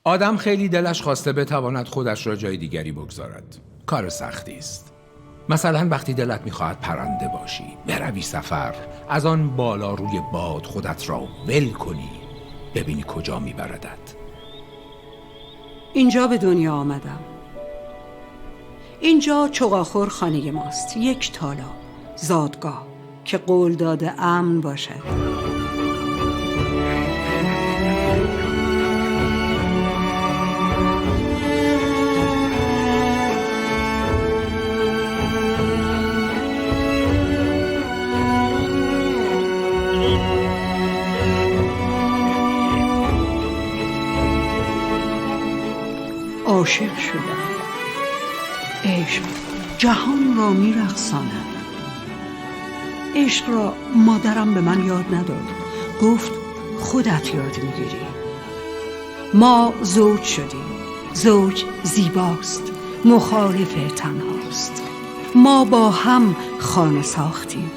آدم خیلی دلش خواسته بتواند خودش را جای دیگری بگذارد. کار سختی است. مثلا وقتی دلت میخواهد پرنده باشی، بروی سفر، از آن بالا روی باد خودت را ول کنی، ببینی کجا میبردد. اینجا به دنیا آمدم. اینجا چغاخور خانه ماست، یک تالا، زادگاه که قول داده امن باشد. عاشق شدم. عشق جهان را می‌رقصاند. عشق را مادرم به من یاد نداد. گفت خودت یاد میگیری. ما زوج شدیم. زوج زیباست، مخالف تنهاست. ما با هم خانه ساختیم.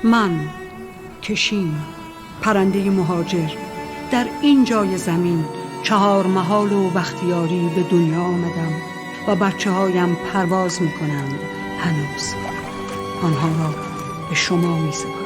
من کشین، پرنده مهاجر، در این جای زمین 4 محال و بختیاری به دنیا آمدم و بچه‌هایم پرواز می‌کنند. هنوز آنها را به شما می‌سپارم.